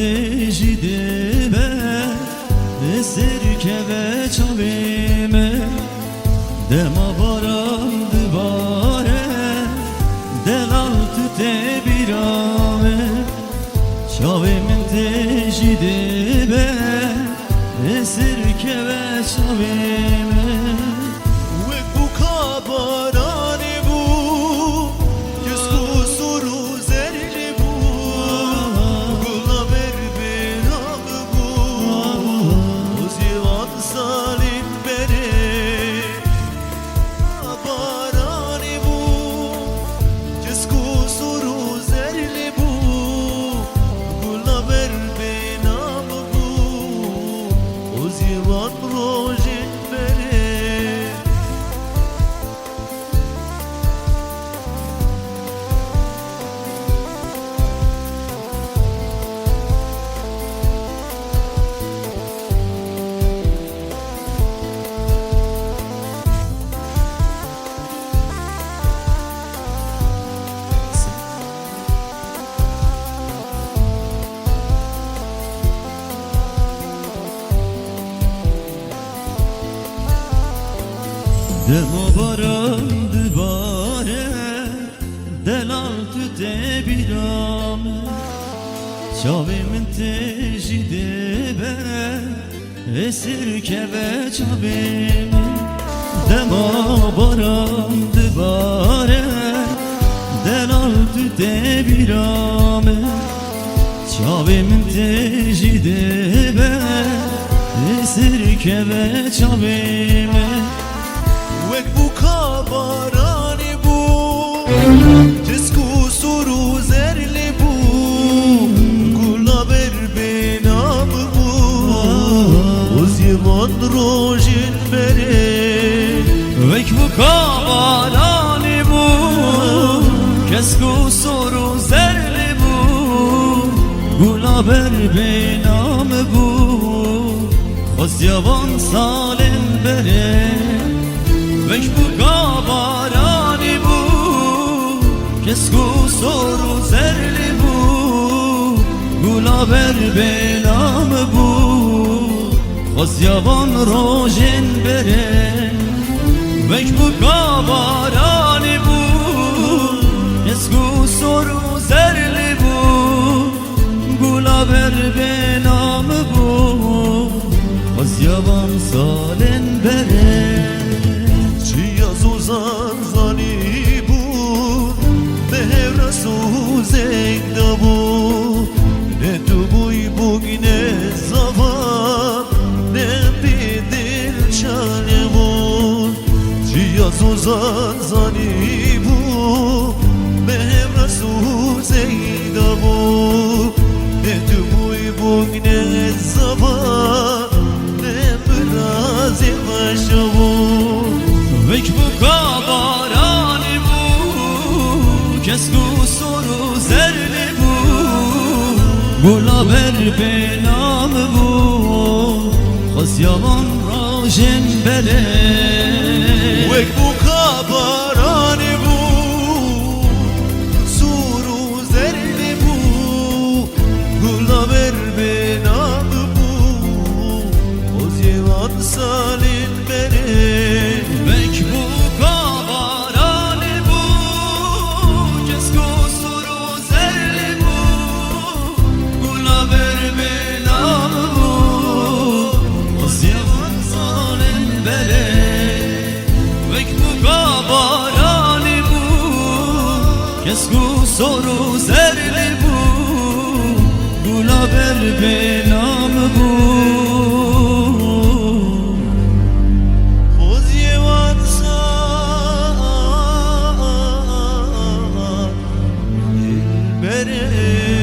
تجیده به سرکه چاویمه دما باران دوباره دلال تو تبیرامه چاویمن تجیده به سرکه چاویمه وک بو کابارانی بو کسکو سرو زرلی بو گلا بر بینام بو وزیوان سالین بره کابارانی بو کسکو سرو زرلی بو گلا بر بینام بو وزیوان روژین بره دما باران دوباره دلال تو تبیرامه چاویمن تجیده به سرکه چاویمه دما باران دوباره دلال تو تبیرامه چاویمن تجیده به سرکه چاویمه وک بو کابارانی بو کسکو سرو زرلی بو گلا بر بینام بو وزیوان روژین بره وک بو کابارانی بو کسکو سرو زرلی بو گلا بر بینام بو وزیوان سالن بره وک بو کابارانی بو کسکو سرو زرلی بو گلا بر بینام بو خوزیوان روژن بره وک بو کابارانی بو کسکو سرو زرلی بو گلا بر بینام بو خوزیوان سالن بره زنزانی بود به هفرسو زنده بود نه تو بوی بگینه زبان نه بیدل چانه بود چیازو زنزانی بود به هفرسو زنده بود نه تو بوی بگینه زبان نه برازی باشه بود وک بو کابارانی بو کسکو سرو زرلی بو گلا بر بینام بو خوزیوان روژن بره وک بو کابارانی بو سرو زرلی بو گلا بر بینام بو خوزیوان سالین بره وک بو کابارانی بو کسکو سرو زرلی بو گلا بر بینام بو خوزیوان سالن بره وک بو کابارانی بو کسکو سرو زرلی بو گلا بر بینام بو بره